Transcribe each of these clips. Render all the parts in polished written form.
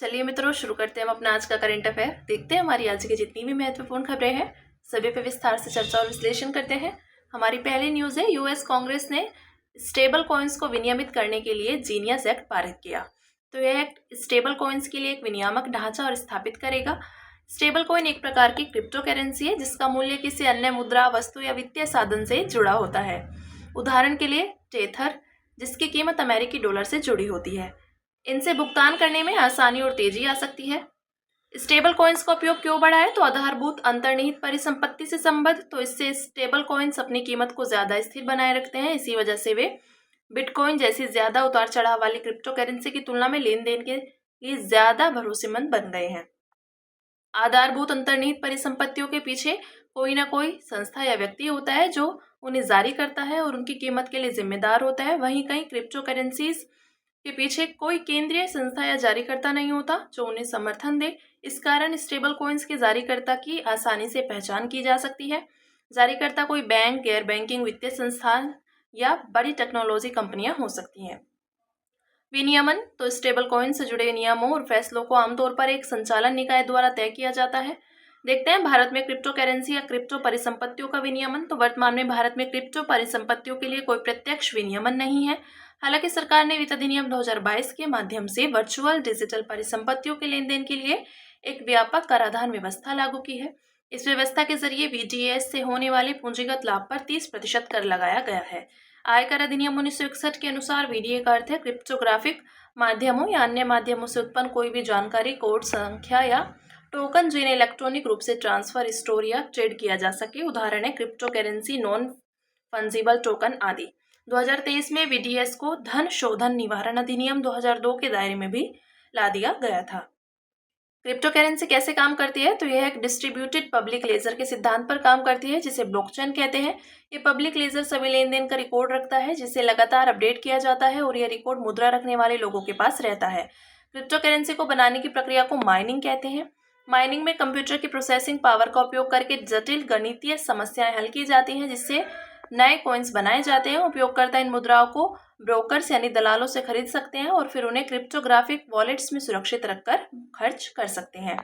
चलिए मित्रों, शुरू करते हैं हम अपना आज का करंट अफेयर। देखते हैं हमारी आज की जितनी भी महत्वपूर्ण खबरें हैं सभी पे विस्तार से चर्चा और विश्लेषण करते हैं। हमारी पहली न्यूज़ है, यूएस कांग्रेस ने स्टेबल कॉइन्स को विनियमित करने के लिए जीनियस एक्ट पारित किया। तो यह एक्ट स्टेबल कॉइन्स के लिए एक विनियामक ढांचा और स्थापित करेगा। स्टेबल कॉइन एक प्रकार की क्रिप्टो करेंसी है जिसका मूल्य किसी अन्य मुद्रा, वस्तु या वित्तीय साधन से जुड़ा होता है। उदाहरण के लिए टेथर, जिसकी कीमत अमेरिकी डॉलर से जुड़ी होती है। इनसे भुगतान करने में आसानी और तेजी आ सकती है। स्टेबल कॉइन्स का उपयोग क्यों बढ़ा है? तो आधारभूत अंतर्निहित परिसंपत्ति से संबद्ध, तो इससे स्टेबल कॉइन्स अपनी कीमत को ज्यादा स्थिर बनाए रखते हैं। इसी वजह से वे बिटकॉइन जैसी ज्यादा उतार चढ़ाव वाली क्रिप्टो करेंसी की तुलना में लेन देन के लिए ज्यादा भरोसेमंद बन गए हैं। आधारभूत अंतर्निहित परिसंपत्तियों के पीछे कोई ना कोई संस्था या व्यक्ति होता है जो उन्हें जारी करता है और उनकी कीमत के लिए जिम्मेदार होता है। वहीं कई क्रिप्टो करेंसीज के पीछे कोई केंद्रीय संस्था या जारीकर्ता नहीं होता जो उन्हें समर्थन दे। इस कारण स्टेबल कॉइन्स के जारीकर्ता की आसानी से पहचान की जा सकती है। जारीकर्ता कोई बैंक, गैर बैंकिंग वित्तीय संस्थान या बड़ी टेक्नोलॉजी कंपनियां हो सकती हैं। विनियमन, तो स्टेबल कॉइन से जुड़े नियमों और फैसलों को आमतौर पर एक संचालन निकाय द्वारा तय किया जाता है। देखते हैं भारत में क्रिप्टो करेंसी या क्रिप्टो परिसंपत्तियों का विनियमन। तो वर्तमान में भारत में क्रिप्टो परिसंपत्तियों के लिए कोई प्रत्यक्ष विनियमन नहीं है। हालांकि सरकार ने वित्त अधिनियम 2022 के माध्यम से वर्चुअल डिजिटल परिसंपत्तियों के लेन देन के लिए एक व्यापक कराधान व्यवस्था लागू की है। इस व्यवस्था के जरिए वीडीएस से होने वाले पूंजीगत लाभ पर 30% कर लगाया गया है। आयकर अधिनियम 1961 के अनुसार वीडीए का अर्थ है क्रिप्टोग्राफिक माध्यमों या अन्य माध्यमों से उत्पन्न कोई भी जानकारी, कोड संख्या या टोकन जिन्हें इलेक्ट्रॉनिक रूप से ट्रांसफर, स्टोर या ट्रेड किया जा सके। उदाहरण है crypto currency, non fungible token आदि। 2023 में वीडीएस को धन शोधन निवारण अधिनियम 2002 के दायरे में भी ला दिया गया था। क्रिप्टो करेंसी कैसे काम करती है? तो यह एक डिस्ट्रीब्यूटेड पब्लिक लेजर के सिद्धांत पर काम करती है जिसे ब्लॉकचेन कहते हैं। ये पब्लिक लेजर सभी लेन देन का रिकॉर्ड रखता है जिसे लगातार अपडेट किया जाता है और यह रिकॉर्ड मुद्रा रखने वाले लोगों के पास रहता है। क्रिप्टो करेंसी को बनाने की प्रक्रिया को माइनिंग कहते हैं। माइनिंग में कंप्यूटर की प्रोसेसिंग पावर का उपयोग करके जटिल गणितीय समस्याएं हल की जाती हैं जिससे नए कॉइन्स बनाए जाते हैं। उपयोगकर्ता इन मुद्राओं को ब्रोकर्स यानी दलालों से खरीद सकते हैं और फिर उन्हें क्रिप्टोग्राफिक वॉलेट्स में सुरक्षित रखकर खर्च कर सकते हैं।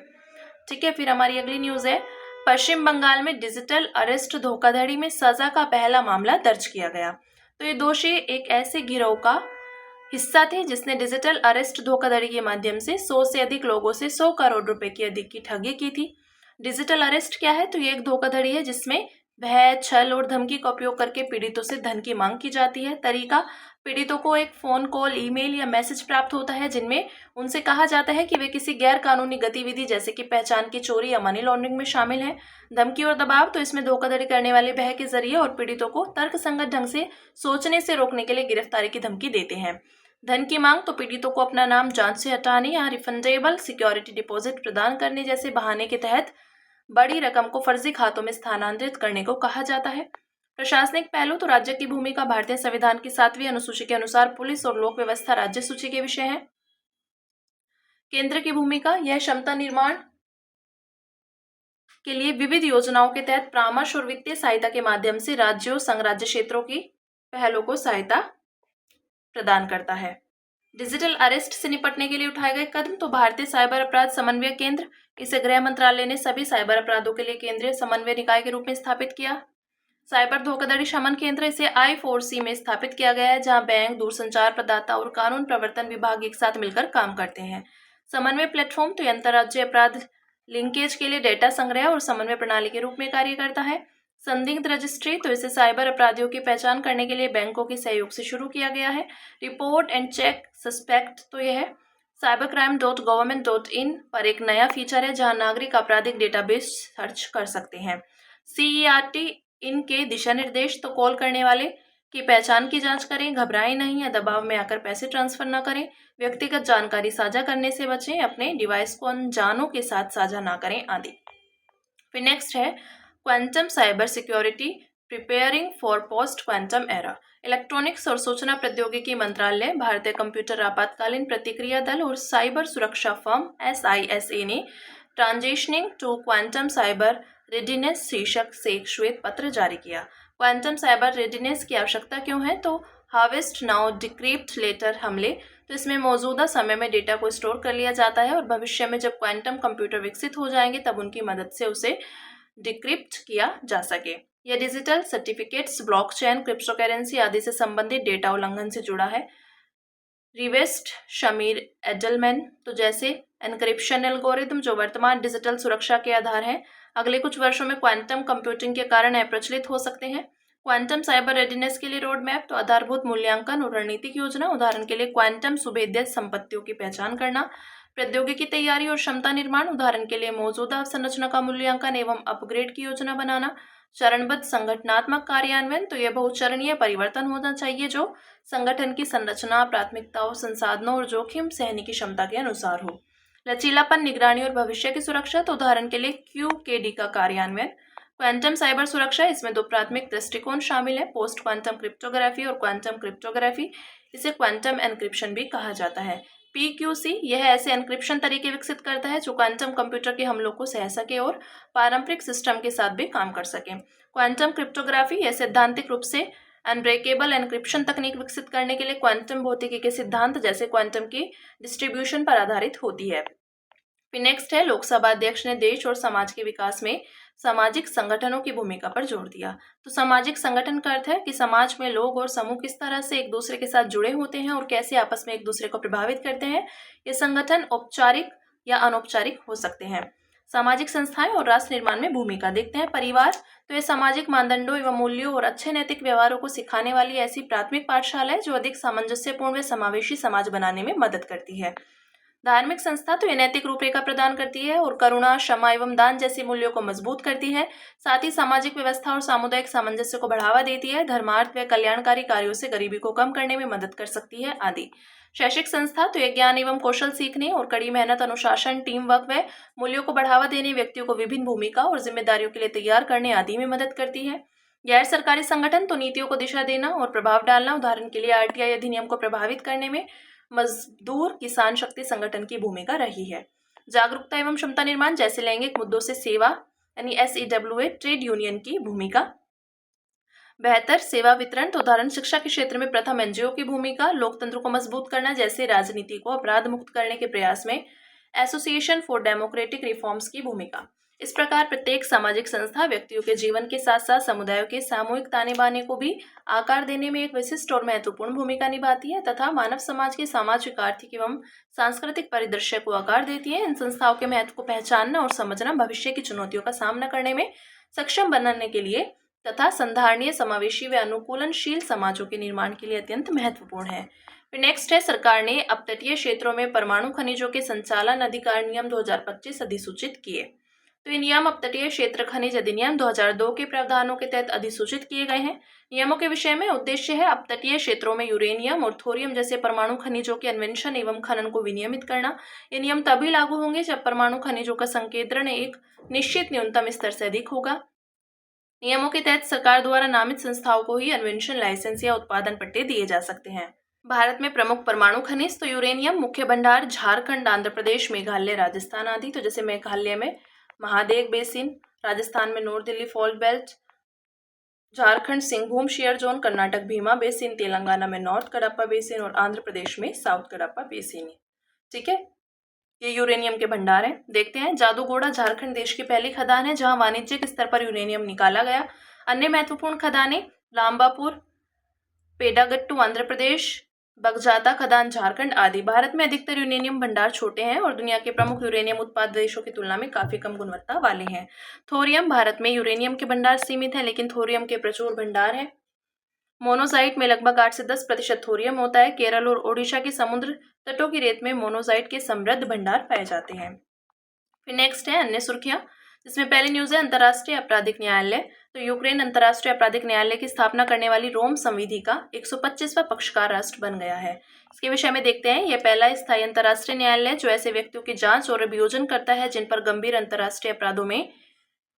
ठीक है, फिर हमारी अगली न्यूज़ है, पश्चिम बंगाल में डिजिटल अरेस्ट धोखाधड़ी में सजा का पहला मामला दर्ज किया गया। तो ये दोषी एक ऐसे गिरोह का हिस्सा थे जिसने डिजिटल अरेस्ट धोखाधड़ी के माध्यम से 100 से अधिक लोगों से 100 करोड़ रुपए की अधिक की ठगी की थी। डिजिटल अरेस्ट क्या है? तो ये एक धोखाधड़ी है जिसमें भय, छल और धमकी का उपयोग करके पीड़ितों से धन की मांग की जाती है। तरीका, पीड़ितों को एक फोन कॉल, ईमेल या मैसेज प्राप्त होता है जिनमें उनसे कहा जाता है कि वे किसी गैर कानूनी गतिविधि जैसे कि पहचान की चोरी या मनी लॉन्ड्रिंग में शामिल हैं। धमकी और दबाव, तो इसमें धोखाधड़ी करने वाले भय के जरिए और पीड़ितों को तर्कसंगत ढंग से सोचने से रोकने के लिए गिरफ्तारी की धमकी देते हैं। धन की मांग, तो पीड़ितों को अपना नाम जांच से हटाने या रिफंडेबल सिक्योरिटी डिपॉजिट प्रदान करने जैसे बहाने के तहत बड़ी रकम को फर्जी खातों में स्थानांतरित करने को कहा जाता है। प्रशासनिक पहलू, तो राज्य की भूमिका भारतीय संविधान की 7वीं अनुसूची के अनुसार पुलिस और लोक व्यवस्था राज्य सूची के विषय है। केंद्र की भूमिका, यह क्षमता निर्माण के लिए विविध योजनाओं के तहत परामर्श और वित्तीय सहायता के माध्यम से राज्यों, संघ राज्य क्षेत्रों की पहलों को सहायता प्रदान करता है। डिजिटल अरेस्ट से निपटने के लिए उठाए गए कदम, तो भारतीय साइबर अपराध समन्वय केंद्र, इसे गृह मंत्रालय ने सभी साइबर अपराधों के लिए केंद्रीय समन्वय निकाय के रूप में स्थापित किया। साइबर धोखाधड़ी शमन केंद्र, इसे I4C में स्थापित किया गया है जहां बैंक, दूरसंचार प्रदाता और कानून प्रवर्तन विभाग एक साथ मिलकर काम करते हैं। समन्वय प्लेटफॉर्म, तो अंतर्राज्यीय अपराध लिंकेज के लिए डेटा संग्रह और समन्वय प्रणाली के रूप में कार्य करता है। संदिग्ध रजिस्ट्री, तो इसे साइबर अपराधियों की पहचान करने के लिए बैंकों के सहयोग से शुरू किया गया है। रिपोर्ट एंड चेक सस्पेक्ट, तो यह cybercrime.government.in पर एक नया फीचर है जहां नागरिक आपराधिक डेटाबेस सर्च कर सकते हैं। CERT इनके दिशा निर्देश, तो कॉल करने वाले की पहचान की जांच करें, घबराएं नहीं या दबाव में आकर पैसे ट्रांसफर न करें, व्यक्तिगत जानकारी साझा करने से बचें, अपने डिवाइस को अनजानों के साथ साझा ना करें आदि। फिर नेक्स्ट है quantum cyber security, preparing for post quantum era. Electronics और सूचना प्रौद्योगिकी मंत्रालय, भारतीय कंप्यूटर आपातकालीन प्रतिक्रिया दल और साइबर सुरक्षा फर्म SISA ने transitioning to quantum cyber readiness शीर्षक से एक श्वेत पत्र जारी किया। क्वांटम साइबर रेडिनेस की आवश्यकता क्यों है? तो हार्वेस्ट नाउ डिक्रिप्ट लेटर हमले तो इसमें मौजूदा समय में डेटा को स्टोर कर लिया जाता है और भविष्य में जब क्वांटम कंप्यूटर विकसित हो जाएंगे तब उनकी मदद से उसे डिक्रिप्ट किया जा सके। यह डिजिटल सर्टिफिकेट्स, ब्लॉकचेन, क्रिप्टोकरेंसी आदि से संबंधित डेटा उल्लंघन से जुड़ा है। रिवेस्ट शमीर एडलमैन, तो जैसे एनक्रिप्शन एल्गोरिथम जो वर्तमान डिजिटल सुरक्षा के आधार हैं, अगले कुछ वर्षों में क्वांटम कंप्यूटिंग के कारण अप्रचलित हो सकते हैं। क्वांटम साइबर रेडिनेस के लिए रोड मैप, तो आधारभूत मूल्यांकन और रणनीतिक योजना, उदाहरण के लिए क्वांटम सुभेद्य संपत्तियों की पहचान करना। प्रौद्योगिकी तैयारी और क्षमता निर्माण, उदाहरण के लिए मौजूदा संरचना का मूल्यांकन एवं अपग्रेड की योजना बनाना। चरणबद्ध संगठनात्मक कार्यान्वयन, तो यह बहुचरणीय परिवर्तन होना चाहिए जो संगठन की संरचना, प्राथमिकताओं, संसाधनों और जोखिम सहने की क्षमता के अनुसार हो। लचीलापन, निगरानी और भविष्य की सुरक्षा, तो उदाहरण के लिए QKD का कार्यान्वयन। क्वांटम साइबर सुरक्षा, इसमें दो प्राथमिक दृष्टिकोण शामिल है, पोस्ट क्वांटम क्रिप्टोग्राफी और क्वांटम क्रिप्टोग्राफी। इसे क्वांटम एन्क्रिप्शन भी कहा जाता है। PQC यह ऐसे एन्क्रिप्शन तरीके विकसित करता है जो क्वांटम कंप्यूटर के हमलों को सह सके और पारंपरिक सिस्टम के साथ भी काम कर सके। क्वांटम क्रिप्टोग्राफी यह सैद्धांतिक रूप से अनब्रेकेबल एन्क्रिप्शन तकनीक विकसित करने के लिए क्वांटम भौतिकी के सिद्धांत जैसे क्वांटम की डिस्ट्रीब्यूशन पर आधारित होती है। फिर नेक्स्ट है, लोकसभा अध्यक्ष ने देश और समाज के विकास में सामाजिक संगठनों की भूमिका पर जोर दिया। तो सामाजिक संगठन का अर्थ है कि समाज में लोग और समूह किस तरह से एक दूसरे के साथ जुड़े होते हैं और कैसे आपस में एक दूसरे को प्रभावित करते हैं। ये संगठन औपचारिक या अनौपचारिक हो सकते हैं। सामाजिक संस्थाएं और राष्ट्र निर्माण में भूमिका देखते हैं। परिवार, तो ये सामाजिक मानदंडों एवं मूल्यों और अच्छे नैतिक व्यवहारों को सिखाने वाली ऐसी प्राथमिक पाठशाला है जो अधिक सामंजस्यपूर्ण व समावेशी समाज बनाने में मदद करती है। धार्मिक संस्था, तो ये नैतिक रूपरेखा प्रदान करती है और करुणा, क्षमा एवं दान जैसे मूल्यों को मजबूत करती है। साथ ही सामाजिक व्यवस्था और सामुदायिक सामंजस्य को बढ़ावा देती है। धर्मार्थ व कल्याणकारी कार्यों से गरीबी को कम करने में मदद कर सकती है आदि। शैक्षिक संस्था, तो ये ज्ञान एवं कौशल सीखने और कड़ी मेहनत, अनुशासन, टीम वर्क व मूल्यों को बढ़ावा देने, व्यक्तियों को विभिन्न भूमिका और जिम्मेदारियों के लिए तैयार करने आदि में मदद करती है। गैर सरकारी संगठन, तो नीतियों को दिशा देना और प्रभाव डालना, उदाहरण के लिए RTI अधिनियम को प्रभावित करने में मजदूर किसान शक्ति संगठन की भूमिका रही है। जागरूकता एवं क्षमता निर्माण, जैसे लैंगिक मुद्दों से सेवा यानी SEWA ट्रेड यूनियन की भूमिका। बेहतर सेवा वितरण, तो उदाहरण शिक्षा के क्षेत्र में प्रथम NGO की भूमिका। लोकतंत्र को मजबूत करना, जैसे राजनीति को अपराध मुक्त करने के प्रयास में एसोसिएशन फॉर डेमोक्रेटिक रिफॉर्म्स की भूमिका। इस प्रकार प्रत्येक सामाजिक संस्था व्यक्तियों के जीवन के साथ साथ समुदायों के सामूहिक ताने बाने को भी आकार देने में एक विशिष्ट और महत्वपूर्ण भूमिका निभाती है तथा मानव समाज के सामाजिक, आर्थिक एवं सांस्कृतिक परिदृश्य को आकार देती है। इन संस्थाओं के महत्व को पहचानना और समझना भविष्य की चुनौतियों का सामना करने में सक्षम बनाने के लिए तथा संधारणीय, समावेशी व अनुकूलनशील समाजों के निर्माण के लिए अत्यंत महत्वपूर्ण है। फिर नेक्स्ट है, सरकार ने अपतटीय क्षेत्रों में परमाणु खनिजों के संचालन अधिकार नियम 2025 अधिसूचित किए। तो ये नियम अपतटीय क्षेत्र खनिज अधिनियम 2002 के प्रावधानों के तहत अधिसूचित किए गए हैं। नियमों के विषय में उद्देश्य है अपतटीय क्षेत्रों में यूरेनियम और थोरियम जैसे परमाणु खनिजों के अन्वेषण एवं खनन को विनियमित करना। ये नियम तभी लागू होंगे जब परमाणु खनिजों का संकेंद्रण एक निश्चित न्यूनतम स्तर से अधिक होगा। नियमों के तहत सरकार द्वारा नामित संस्थाओं को ही अन्वेषण लाइसेंस या उत्पादन पट्टे दिए जा सकते हैं। भारत में प्रमुख परमाणु खनिज, तो यूरेनियम मुख्य भंडार झारखंड, आंध्र प्रदेश, मेघालय, राजस्थान आदि। तो जैसे मेघालय में महादेव बेसिन, राजस्थान में north Delhi fault belt, Jharkhand Singhbhum shear zone, Karnataka Bhima basin, Telangana में नॉर्थ कडप्पा बेसिन और आंध्र प्रदेश में साउथ कडप्पा बेसिन। ठीक है, ये यूरेनियम के भंडार हैं। देखते हैं, जादूगोड़ा झारखंड देश की पहली खदान है जहां वाणिज्यिक स्तर पर यूरेनियम निकाला गया। अन्य महत्वपूर्ण खदानें लांबापुर, पेडागट्टू आंध्र प्रदेश, बगजाता खदान झारखंड आदि। भारत में अधिकतर यूरेनियम भंडार छोटे हैं और दुनिया के प्रमुख यूरेनियम उत्पादक देशों की तुलना में काफी कम गुणवत्ता वाले हैं। थोरियम, भारत में यूरेनियम के भंडार सीमित हैं लेकिन थोरियम के प्रचुर भंडार हैं। मोनोजाइट में लगभग 8 से 10% थोरियम होता है। केरल और ओडिशा के समुद्र तटों की रेत में मोनोजाइट के समृद्ध भंडार पाए जाते हैं। फिर नेक्स्ट है अन्य सुर्खियां, जिसमें पहली न्यूज है अंतर्राष्ट्रीय आपराधिक न्यायालय। तो यूक्रेन अंतर्राष्ट्रीय आपराधिक न्यायालय की स्थापना करने वाली रोम संविधि का 125वां पक्षकार राष्ट्र बन गया है। इसके विषय में देखते हैं, यह पहला स्थायी अंतर्राष्ट्रीय न्यायालय जो ऐसे व्यक्तियों की जांच और अभियोजन करता है जिन पर गंभीर अंतर्राष्ट्रीय अपराधों में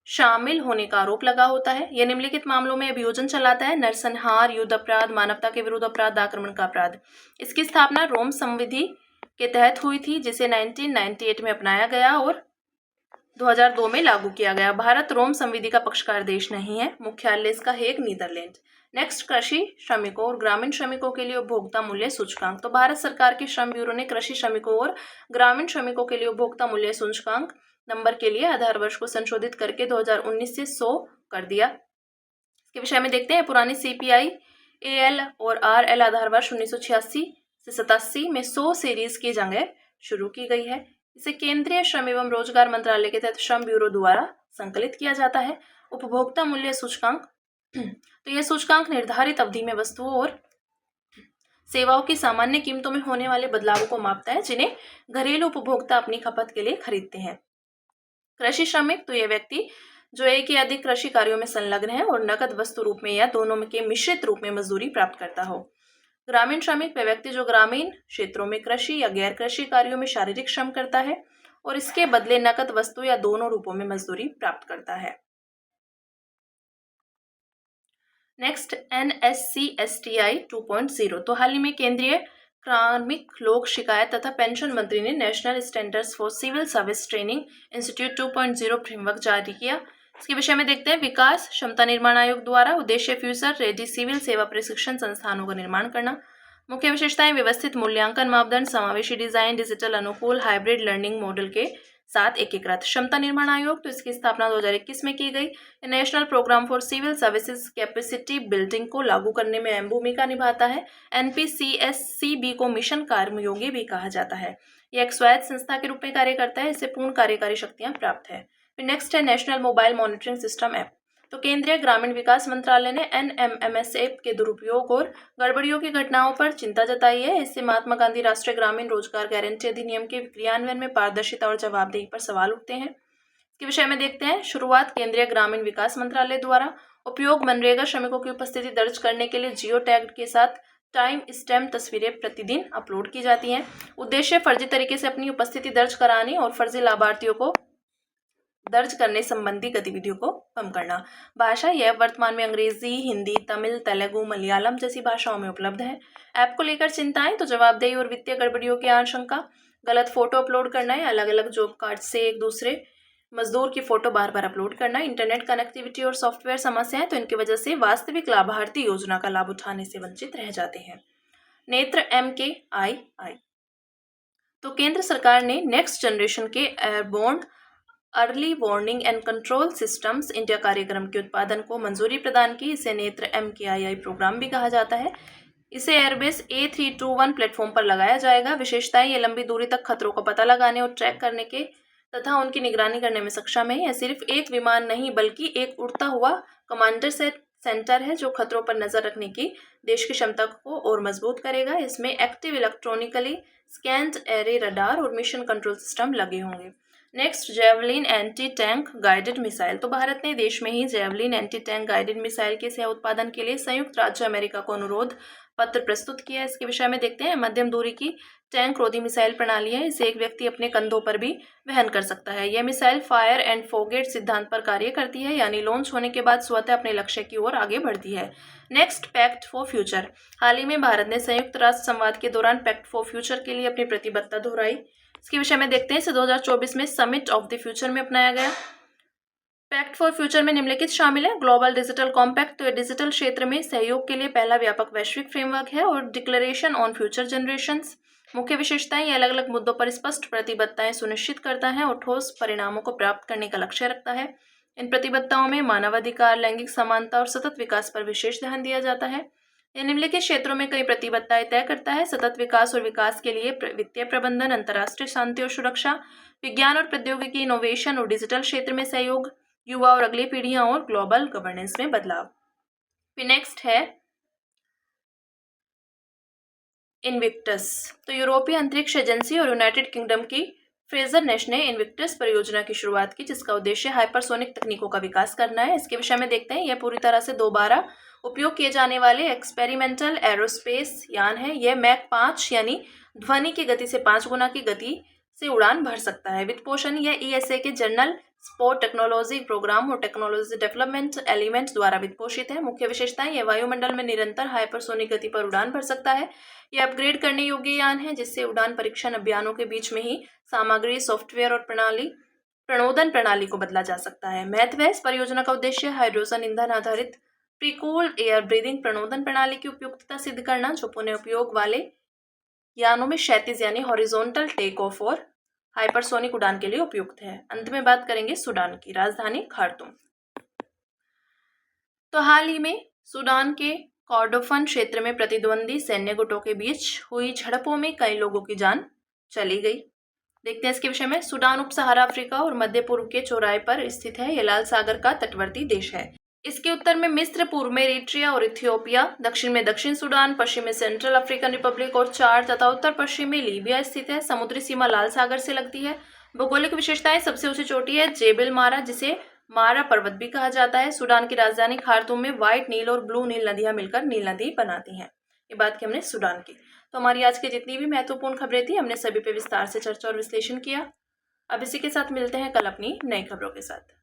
शामिल होने का आरोप लगा होता है। यह निम्नलिखित मामलों में अभियोजन चलाता है: नरसंहार, युद्ध अपराध, मानवता के विरुद्ध अपराध, आक्रमण का अपराध। इसकी स्थापना रोम संविधि के तहत हुई थी जिसे 1998 में अपनाया गया और 2002 में लागू किया गया। भारत रोम संविधि का पक्षकार देश नहीं है। मुख्यालय इसका हेग, नीदरलैंड। नेक्स्ट, कृषि श्रमिकों और ग्रामीण श्रमिकों के लिए उपभोक्ता मूल्य सूचकांक। तो भारत सरकार के श्रम ब्यूरो ने कृषि श्रमिकों और ग्रामीण श्रमिकों के लिए उपभोक्ता मूल्य सूचकांक नंबर के लिए आधार वर्ष को संशोधित करके 2019 से 100 कर दिया। इसके विषय में देखते हैं। पुरानी CPI AL और RL आधार वर्ष 1986 से 87 में 100 सीरीज की जगह शुरू की गई है। इसे केंद्रीय श्रम एवं रोजगार मंत्रालय के तहत श्रम ब्यूरो द्वारा संकलित किया जाता है। उपभोक्ता मूल्य सूचकांक तो यह सूचकांक निर्धारित अवधि में वस्तुओं और सेवाओं की सामान्य कीमतों में होने वाले बदलावों को मापता है, जिन्हें घरेलू उपभोक्ता अपनी खपत के लिए खरीदते हैं। कृषि श्रमिक तो यह व्यक्ति जो एक या अधिक कृषि कार्यों में संलग्न है और नकद वस्तु रूप में या दोनों के मिश्रित रूप में मजदूरी प्राप्त करता हो। ग्रामीण श्रमिक वह व्यक्ति जो ग्रामीण क्षेत्रों में कृषि या गैर कृषि कार्यों में शारीरिक श्रम करता है और इसके बदले नकद वस्तु या दोनों रूपों में मजदूरी प्राप्त करता है। Next, NSC/STI 2.0। तो हाल ही में केंद्रीय कार्मिक लोक शिकायत तथा पेंशन मंत्री ने national standards for civil service training institute 2.0 framework जारी किया। इसके विषय में देखते हैं। विकास क्षमता निर्माण आयोग द्वारा उद्देश्य फ्यूचर रेडी सिविल सेवा प्रशिक्षण संस्थानों का निर्माण करना। मुख्य विशेषताएं व्यवस्थित मूल्यांकन मापदंड, समावेशी डिजाइन, डिजिटल अनुकूल हाइब्रिड लर्निंग मॉडल के साथ एकीकृत। क्षमता निर्माण आयोग तो इसकी स्थापना 2021 में की गई। National programme for civil services capacity building को लागू करने में अहम भूमिका निभाता है। NPCSCB को मिशन कर्मयोगी भी कहा जाता है। यह एक स्वायत्त संस्था के रूप में कार्य करता है। इसे पूर्ण कार्यकारी शक्तियां प्राप्त है। फिर नेक्स्ट है national mobile monitoring system app. तो केंद्रीय ग्रामीण विकास मंत्रालय ने NMMS ऐप के दुरुपयोग और गड़बड़ियों की घटनाओं पर चिंता जताई है। इससे महात्मा गांधी राष्ट्रीय ग्रामीण रोजगार गारंटी अधिनियम के क्रियान्वयन में पारदर्शिता और जवाबदेही पर सवाल उठते हैं। इसके विषय में देखते हैं। शुरुआत केंद्रीय ग्रामीण विकास मंत्रालय द्वारा उपयोग मनरेगा श्रमिकों की उपस्थिति दर्ज करने के लिए जियो टैग के साथ टाइम स्टैम्प तस्वीरें प्रतिदिन अपलोड की जाती हैं। उद्देश्य फर्जी तरीके से अपनी उपस्थिति दर्ज कराने और फर्जी लाभार्थियों को दर्ज करने संबंधी गतिविधियों को कम करना। भाषा यह वर्तमान में अंग्रेजी, हिंदी, तमिल, तेलुगु, मलयालम जैसी भाषाओं में उपलब्ध है। ऐप को लेकर चिंताएं तो जवाबदेही और वित्तीय गड़बड़ियों की आशंका, गलत फोटो अपलोड करना है, अलग अलग जॉब कार्ड से एक दूसरे मजदूर की फोटो बार बार अपलोड करना, इंटरनेट कनेक्टिविटी और सॉफ्टवेयर समस्याएं तो इनकी वजह से वास्तविक लाभार्थी योजना का लाभ उठाने से वंचित रह जाते हैं। नेत्र MKII तो केंद्र सरकार ने नेक्स्ट जनरेशन के airborne early warning and control systems India कार्यक्रम के उत्पादन को मंजूरी प्रदान की। इसे नेत्र MKII प्रोग्राम भी कहा जाता है। इसे एयरबेस A321 प्लेटफॉर्म पर लगाया जाएगा। विशेषताएं ये लंबी दूरी तक खतरों का पता लगाने और ट्रैक करने के तथा उनकी निगरानी करने में सक्षम है। यह सिर्फ एक विमान नहीं बल्कि एक उड़ता हुआ कमांडर सेंटर है जो खतरों पर नजर रखने की देश की क्षमता को और मजबूत करेगा। इसमें active electronically scanned array radar और मिशन कंट्रोल सिस्टम लगे होंगे। Next, javelin anti tank guided missile. तो भारत ने देश में ही javelin anti tank guided missile के सह उत्पादन के लिए संयुक्त राज्य अमेरिका को अनुरोध पत्र प्रस्तुत किया। इसके विषय में देखते हैं। मध्यम दूरी की टैंक रोधी मिसाइल प्रणाली है। इसे एक व्यक्ति अपने कंधों पर भी वहन कर सकता है। यह मिसाइल फायर एंड फोगेट सिद्धांत पर कार्य करती है, यानी लॉन्च होने के बाद स्वतः अपने लक्ष्य की ओर आगे बढ़ती है। Next, pact for future. हाल ही में भारत ने संयुक्त राष्ट्र संवाद के दौरान पैक्ट फॉर फ्यूचर के लिए अपनी प्रतिबद्धता दोहराई। इसके विषय में देखते हैं। इसे 2024 में समिट ऑफ द फ्यूचर में अपनाया गया। पैक्ट फॉर फ्यूचर में निम्नलिखित शामिल है। ग्लोबल डिजिटल कॉम्पैक्ट तो यह डिजिटल क्षेत्र में सहयोग के लिए पहला व्यापक वैश्विक फ्रेमवर्क है। और डिक्लेरेशन ऑन फ्यूचर जनरेशंस। मुख्य विशेषताएं ये अलग अलग मुद्दों पर स्पष्ट प्रतिबद्धताएं सुनिश्चित करता है और ठोस परिणामों को प्राप्त करने का लक्ष्य रखता है। इन प्रतिबद्धताओं में मानवाधिकार, लैंगिक समानता और सतत विकास पर विशेष ध्यान दिया जाता है। यह निम्नलिखित क्षेत्रों में कई प्रतिबद्धताएं तय करता है। सतत विकास और विकास के लिए वित्तीय प्रबंधन, अंतर्राष्ट्रीय शांति और सुरक्षा, विज्ञान और प्रौद्योगिकी, इनोवेशन और डिजिटल क्षेत्र में सहयोग, युवा और अगली पीढ़ियां और ग्लोबल गवर्नेंस में बदलाव। फिर नेक्स्ट है इन्विक्टस। तो यूरोपीय अंतरिक्ष एजेंसी और यूनाइटेड किंगडम की फ्रेजर नेश ने इन्विक्टस परियोजना की शुरुआत की, जिसका उद्देश्य हाइपरसोनिक तकनीकों का विकास करना है। इसके विषय में देखते हैं। यह पूरी तरह से दोबारा उपयोग किए जाने वाले एक्सपेरिमेंटल एरोस्पेस यान है। यह मैक 5 यानी ध्वनि की गति से 5 गुना की गति से उड़ान भर सकता है। वित्त पोषण यह ESA के जनरल स्पोर्ट टेक्नोलॉजी प्रोग्राम और टेक्नोलॉजी डेवलपमेंट एलिमेंट द्वारा वित्त पोषित है। मुख्य विशेषताएं यह वायुमंडल में निरंतर हाइपरसोनिक गति पर उड़ान भर सकता है। यह अपग्रेड करने योग्य यान है, जिससे उड़ान परीक्षण अभियानों के बीच में ही सामग्री, सॉफ्टवेयर और प्रणोदन प्रणाली को बदला जा सकता है। महत्व है, इस परियोजना का उद्देश्य हाइड्रोजन ईंधन आधारित प्रीकूल्ड एयर ब्रीदिंग प्रणोदन प्रणाली की उपयुक्तता सिद्ध करना, जो पुनः उपयोग वाले यानों में क्षैतिज यानी हॉरिजॉन्टल टेक ऑफ और हाइपरसोनिक उड़ान के लिए उपयुक्त है। अंत में बात करेंगे सूडान की राजधानी खार्तूम। तो हाल ही में सूडान के कॉर्डोफन क्षेत्र में प्रतिद्वंदी सैन्य गुटों के बीच हुई झड़पों में कई लोगों की जान चली गई। देखते हैं इसके विषय में। सूडान उप सहारा अफ्रीका और मध्य पूर्व के चौराहे पर स्थित है। यह लाल सागर का तटवर्ती देश है। इसके उत्तर में मिस्र, पूर्व में इरिट्रिया और इथियोपिया, दक्षिण में दक्षिण सूडान, पश्चिम में सेंट्रल अफ्रीकन रिपब्लिक और चाड तथा उत्तर पश्चिम में लीबिया स्थित है। समुद्री सीमा लाल सागर से लगती है। भौगोलिक विशेषताएं, सबसे ऊंची चोटी है जेबेल मारा, जिसे मारा पर्वत भी कहा जाता है। सूडान की राजधानी खार्तूम में व्हाइट नील और ब्लू नील नदियां मिलकर नील नदी बनाती हैं। ये बात की हमने सूडान की। तो हमारी आज की जितनी भी महत्वपूर्ण खबरें थी, हमने सभी पे विस्तार से चर्चा और विश्लेषण किया। अब इसी के साथ मिलते हैं कल अपनी नई खबरों के साथ।